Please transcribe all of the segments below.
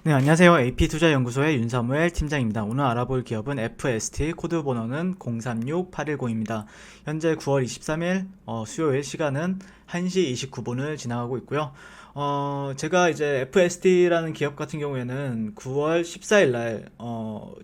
네, 안녕하세요. AP투자연구소의 윤사무엘 팀장입니다. 오늘 알아볼 기업은 FST, 코드 번호는 036810입니다. 현재 9월 23일 수요일, 시간은 1시 29분을 지나가고 있고요. 제가 이제 FST라는 기업 같은 경우에는 9월 14일 날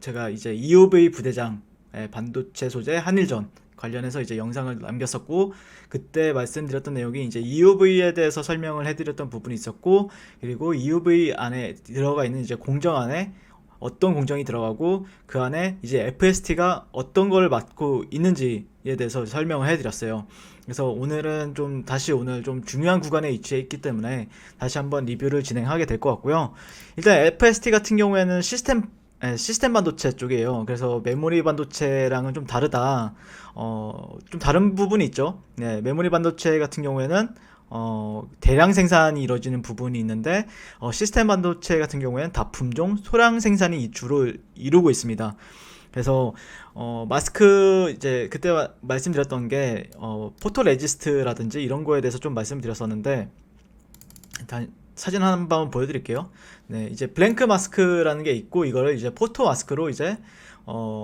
제가 이제 EUV 부대장 반도체 소재 한일전 관련해서 이제 영상을 남겼었고, 그때 말씀드렸던 내용이 이제 EUV에 대해서 설명을 해드렸던 부분이 있었고, 그리고 EUV 안에 들어가 있는 이제 공정 안에 어떤 공정이 들어가고 그 안에 이제 FST가 어떤 걸 맡고 있는지에 대해서 설명을 해드렸어요. 그래서 오늘은 좀 다시 오늘 좀 중요한 구간에 위치해 있기 때문에 다시 한번 리뷰를 진행하게 될 것 같고요. 일단 FST 같은 경우에는 시스템 반도체 쪽이에요. 그래서 메모리 반도체랑은 좀 다르다. 좀 다른 부분이 있죠. 네, 메모리 반도체 같은 경우에는 대량 생산이 이루어지는 부분이 있는데, 시스템 반도체 같은 경우에는 다품종 소량 생산이 주로 이루고 있습니다. 그래서 마스크 이제 그때 말씀드렸던 게 포토 레지스트라든지 이런 거에 대해서 좀 말씀드렸었는데, 일단 사진 한번 보여드릴게요. 네, 이제 블랭크 마스크라는 게 있고, 이거를 이제 포토 마스크로 이제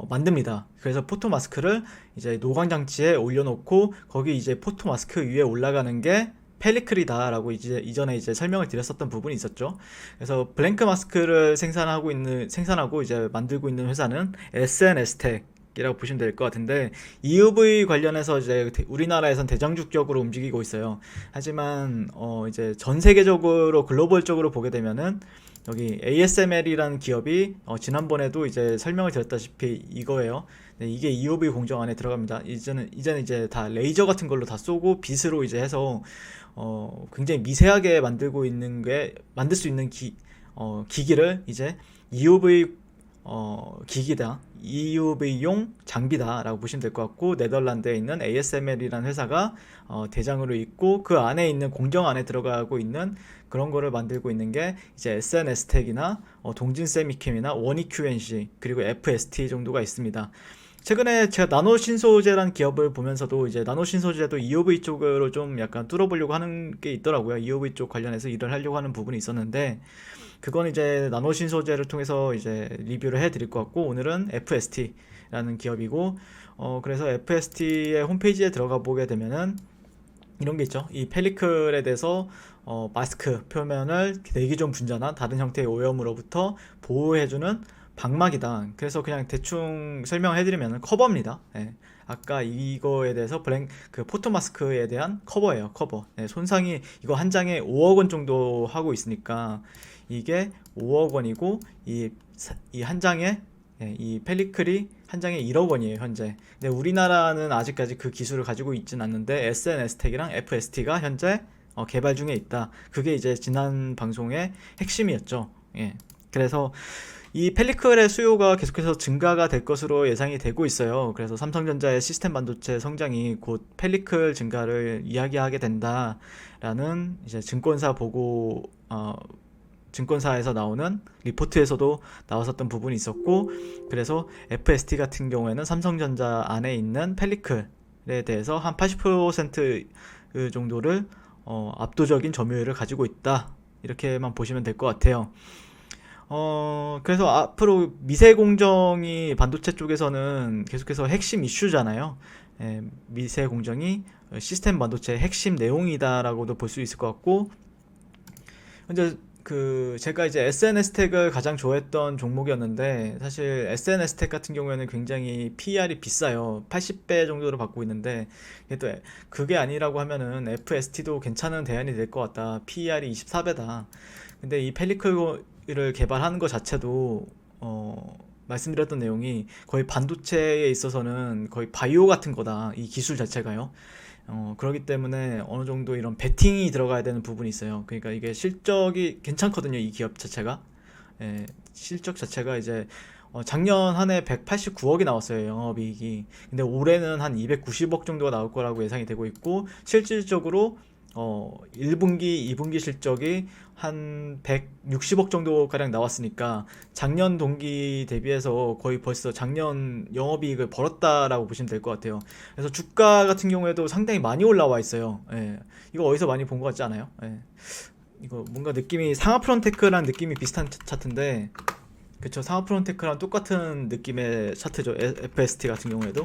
만듭니다. 그래서 포토 마스크를 이제 노광 장치에 올려놓고 거기 이제 포토 마스크 위에 올라가는 게 펠리클이다라고 이제 이전에 이제 설명을 드렸었던 부분이 있었죠. 그래서 블랭크 마스크를 생산하고 이제 만들고 있는 회사는 SNS텍 이라고 보시면 될 것 같은데, EUV 관련해서 이제 우리나라에선 대장주격으로 움직이고 있어요. 하지만 이제 전 세계적으로 글로벌적으로 보게 되면은 여기 ASML이라는 기업이 지난번에도 이제 설명을 드렸다시피 이거예요. 네, 이게 EUV 공정 안에 들어갑니다. 이제는 이제 다 레이저 같은 걸로 다 쏘고 빛으로 이제 해서 굉장히 미세하게 만들 수 있는 기기를 이제 EUV 기기다, EUV용 장비다라고 보시면 될 것 같고, 네덜란드에 있는 ASML이라는 회사가 대장으로 있고, 그 안에 있는 공정 안에 들어가고 있는 그런 거를 만들고 있는 게 이제 SNS텍이나 동진세미캠이나 원익QNC 그리고 FST 정도가 있습니다. 최근에 제가 나노신소재라는 기업을 보면서도 이제 나노신소재도 EUV 쪽으로 좀 약간 뚫어보려고 하는 게 있더라고요. EUV 쪽 관련해서 일을 하려고 하는 부분이 있었는데, 그건 이제 나노신소재를 통해서 이제 리뷰를 해드릴 것 같고, 오늘은 FST라는 기업이고, 그래서 FST의 홈페이지에 들어가 보게 되면은 이런 게 있죠. 이 펠리클에 대해서 마스크 표면을 대기존 분자나 다른 형태의 오염으로부터 보호해주는 방막이다. 그래서 그냥 대충 설명해드리면 커버입니다. 네. 아까 이거에 대해서 그 포토 마스크에 대한 커버예요. 커버. 네, 손상이 이거 한 장에 5억 원 정도 하고 있으니까 이게 5억 원이고, 이 한 장에 이 펠리클이 한 장에 1억 원이에요, 현재. 근데 우리나라는 아직까지 그 기술을 가지고 있진 않는데, SNS텍이랑 FST가 현재 개발 중에 있다. 그게 이제 지난 방송의 핵심이었죠. 예. 그래서 이 펠리클의 수요가 계속해서 증가가 될 것으로 예상이 되고 있어요. 그래서 삼성전자의 시스템 반도체 성장이 곧 펠리클 증가를 이야기하게 된다라는 이제 증권사에서 나오는 리포트에서도 나왔었던 부분이 있었고, 그래서 FST 같은 경우에는 삼성전자 안에 있는 펠리클에 대해서 한 80% 정도를 압도적인 점유율을 가지고 있다, 이렇게만 보시면 될 것 같아요. 그래서 앞으로 미세 공정이 반도체 쪽에서는 계속해서 핵심 이슈잖아요. 미세 공정이 시스템 반도체의 핵심 내용이다라고도 볼 수 있을 것 같고, 근데 제가 이제 SNS텍을 가장 좋아했던 종목이었는데, 사실 SNS텍 같은 경우에는 굉장히 PER이 비싸요. 80배 정도로 받고 있는데, 그게 아니라고 하면은 FST도 괜찮은 대안이 될 것 같다. PER이 24배다. 근데 이 펠리클을 개발하는 것 자체도 말씀드렸던 내용이 거의 반도체에 있어서는 거의 바이오 같은 거다, 이 기술 자체가요. 그렇기 때문에 어느 정도 이런 베팅이 들어가야 되는 부분이 있어요. 그러니까 이게 실적이 괜찮거든요, 이 기업 자체가. 실적 자체가 이제 작년 한 해 189억이 나왔어요, 영업이익이. 근데 올해는 한 290억 정도가 나올 거라고 예상이 되고 있고, 실질적으로 1분기, 2분기 실적이 한 160억 정도 가량 나왔으니까 작년 동기 대비해서 거의 벌써 작년 영업이익을 벌었다라고 보시면 될 것 같아요. 그래서 주가 같은 경우에도 상당히 많이 올라와 있어요. 예. 이거 어디서 많이 본 것 같지 않아요? 예. 이거 뭔가 느낌이 상하프론테크랑 느낌이 비슷한 차트인데, 그쵸, 상하프론테크랑 똑같은 느낌의 차트죠, FST 같은 경우에도.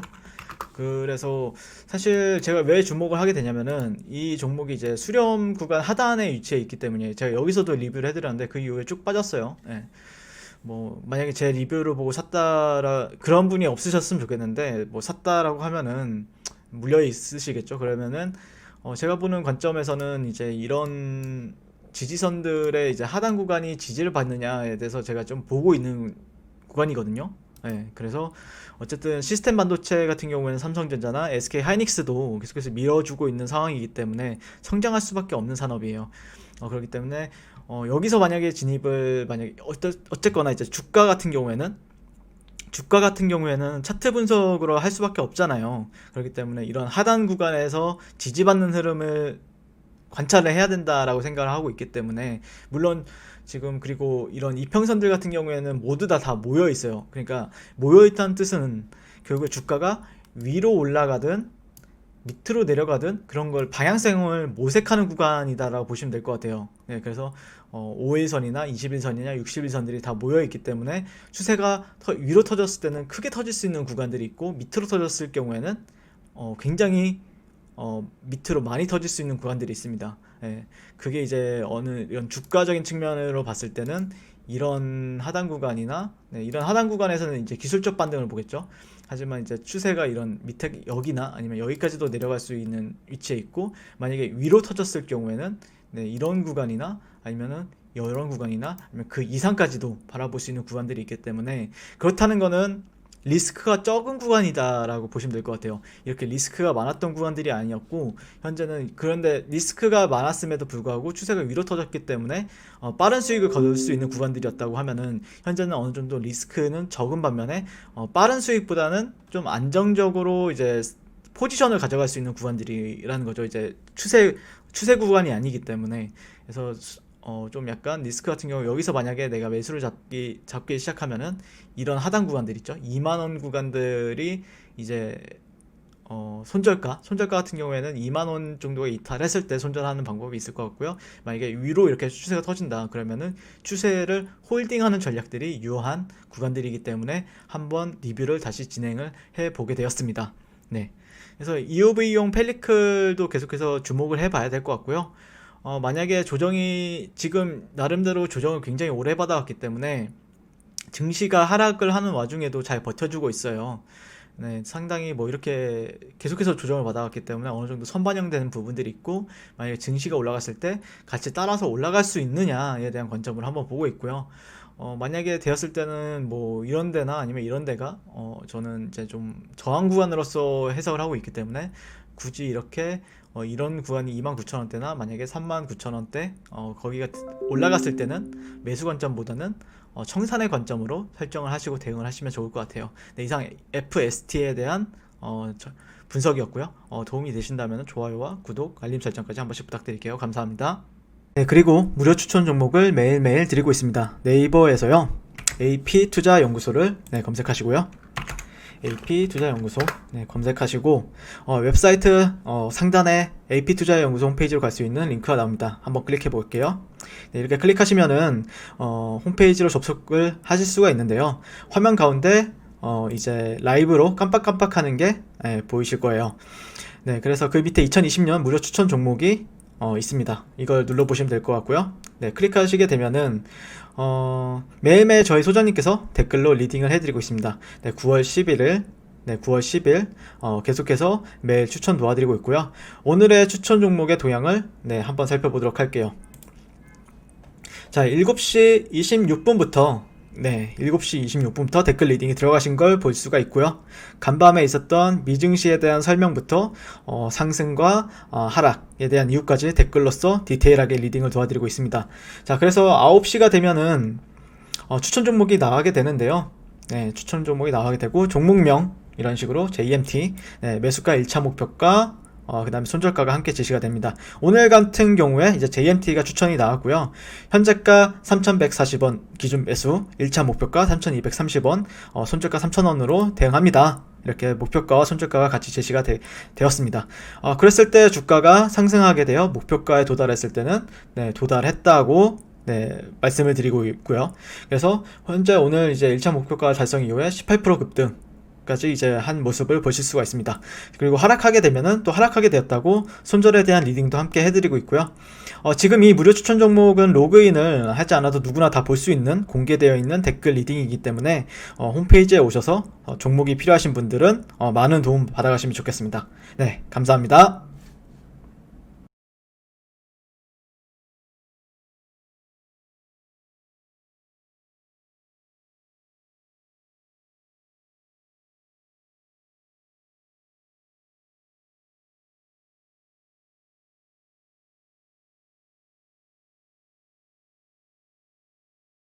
그래서 사실 제가 왜 주목을 하게 되냐면은 이 종목이 이제 수렴 구간 하단에 위치해 있기 때문에 제가 여기서도 리뷰를 해드렸는데 그 이후에 쭉 빠졌어요. 예. 뭐 만약에 제 리뷰를 보고 샀다라 그런 분이 없으셨으면 좋겠는데, 뭐 샀다라고 하면은 물려 있으시겠죠. 그러면은 제가 보는 관점에서는 이제 이런 지지선들의 이제 하단 구간이 지지를 받느냐에 대해서 제가 좀 보고 있는 구간이거든요. 예, 그래서 어쨌든 시스템 반도체 같은 경우에는 삼성전자나 SK 하이닉스도 계속해서 밀어주고 있는 상황이기 때문에 성장할 수밖에 없는 산업이에요. 그렇기 때문에 여기서 만약에 진입을 만약에 어쨌거나 이제 주가 같은 경우에는 차트 분석으로 할 수밖에 없잖아요. 그렇기 때문에 이런 하단 구간에서 지지받는 흐름을 관찰을 해야 된다라고 생각을 하고 있기 때문에, 물론 지금 그리고 이런 이평선들 같은 경우에는 모두 다 모여 있어요. 그러니까 모여 있다는 뜻은 결국 주가가 위로 올라가든 밑으로 내려가든 그런 걸 방향성을 모색하는 구간이다라고 보시면 될 것 같아요. 네, 그래서 5일선이나 21선이나 61선들이 다 모여 있기 때문에 추세가 위로 터졌을 때는 크게 터질 수 있는 구간들이 있고, 밑으로 터졌을 경우에는 굉장히 밑으로 많이 터질 수 있는 구간들이 있습니다. 예, 그게 이제 어느 이런 주가적인 측면으로 봤을 때는 이런 하단 구간이나, 네, 이런 하단 구간에서는 이제 기술적 반등을 보겠죠. 하지만 이제 추세가 이런 밑에 여기나 아니면 여기까지도 내려갈 수 있는 위치에 있고, 만약에 위로 터졌을 경우에는 네, 이런 구간이나 아니면은 이런 구간이나 아니면 그 이상까지도 바라볼 수 있는 구간들이 있기 때문에, 그렇다는 거는 리스크가 적은 구간이다라고 보시면 될 것 같아요. 이렇게 리스크가 많았던 구간들이 아니었고, 현재는 그런데 리스크가 많았음에도 불구하고 추세가 위로 터졌기 때문에 빠른 수익을 거둘 수 있는 구간들이었다고 하면은, 현재는 어느 정도 리스크는 적은 반면에 빠른 수익보다는 좀 안정적으로 이제 포지션을 가져갈 수 있는 구간들이라는 거죠. 이제 추세 구간이 아니기 때문에. 그래서 좀 약간 리스크 같은 경우, 여기서 만약에 내가 매수를 잡기 시작하면은 이런 하단 구간들 있죠, 2만원 구간들이 이제 손절가 같은 경우에는 2만원 정도에 이탈했을 때 손절하는 방법이 있을 것 같고요. 만약에 위로 이렇게 추세가 터진다 그러면은 추세를 홀딩하는 전략들이 유효한 구간들이기 때문에 한번 리뷰를 다시 진행을 해 보게 되었습니다. 네, 그래서 EOV용 펠리클도 계속해서 주목을 해 봐야 될 것 같고요. 만약에 조정이 지금 나름대로 조정을 굉장히 오래 받아왔기 때문에 증시가 하락을 하는 와중에도 잘 버텨주고 있어요. 네, 상당히 뭐 이렇게 계속해서 조정을 받아왔기 때문에 어느 정도 선반영되는 부분들이 있고, 만약에 증시가 올라갔을 때 같이 따라서 올라갈 수 있느냐에 대한 관점을 한번 보고 있고요. 만약에 되었을 때는 뭐 이런 데나 아니면 이런 데가 저는 이제 좀 저항 구간으로서 해석을 하고 있기 때문에, 굳이 이렇게 이런 구간이 29,000원대나 만약에 39,000원대 거기가 올라갔을 때는 매수 관점보다는 청산의 관점으로 설정을 하시고 대응을 하시면 좋을 것 같아요. 네, 이상 FST에 대한 분석이었고요. 도움이 되신다면 좋아요와 구독, 알림 설정까지 한 번씩 부탁드릴게요. 감사합니다. 네, 그리고 무료 추천 종목을 매일매일 드리고 있습니다. 네이버에서요, AP투자연구소를 검색하시고요. AP투자연구소 검색하시고 웹사이트 상단에 AP투자연구소 홈페이지로 갈 수 있는 링크가 나옵니다. 한번 클릭해 볼게요. 네, 이렇게 클릭하시면은 홈페이지로 접속을 하실 수가 있는데요. 화면 가운데 이제 라이브로 깜빡깜빡 하는 게 보이실 거예요. 네, 그래서 그 밑에 2020년 무료 추천 종목이 있습니다. 이걸 눌러보시면 될 것 같고요. 네, 클릭하시게 되면은 매일매일 저희 소장님께서 댓글로 리딩을 해드리고 있습니다. 네, 9월 10일 계속해서 매일 추천 도와드리고 있고요. 오늘의 추천 종목의 도형을 한번 살펴보도록 할게요. 자, 7시 26분부터 7시 26분부터 댓글 리딩이 들어가신 걸 볼 수가 있고요. 간밤에 있었던 미증시에 대한 설명부터 상승과 하락에 대한 이유까지 댓글로서 디테일하게 리딩을 도와드리고 있습니다. 자, 그래서 9시가 되면은 추천 종목이 나가게 되는데요. 네, 추천 종목이 나가게 되고, 종목명 이런 식으로 JMT, 매수가 1차 목표가 그 다음에 손절가가 함께 제시가 됩니다. 오늘 같은 경우에 이제 JMT가 추천이 나왔고요. 현재가 3,140원 기준 매수, 1차 목표가 3,230원, 손절가 3,000원으로 대응합니다. 이렇게 목표가와 손절가가 같이 제시가 되었습니다. 그랬을 때 주가가 상승하게 되어 목표가에 도달했을 때는 네, 도달했다고 네, 말씀을 드리고 있고요. 그래서 현재 오늘 이제 1차 목표가 달성 이후에 18% 급등 까지 이제 한 모습을 보실 수가 있습니다. 그리고 하락하게 되면은 또 하락하게 되었다고 손절에 대한 리딩도 함께 해드리고 있고요. 지금 이 무료 추천 종목은 로그인을 하지 않아도 누구나 다 볼 수 있는 공개되어 있는 댓글 리딩이기 때문에 홈페이지에 오셔서 종목이 필요하신 분들은 많은 도움 받아가시면 좋겠습니다. 네, 감사합니다.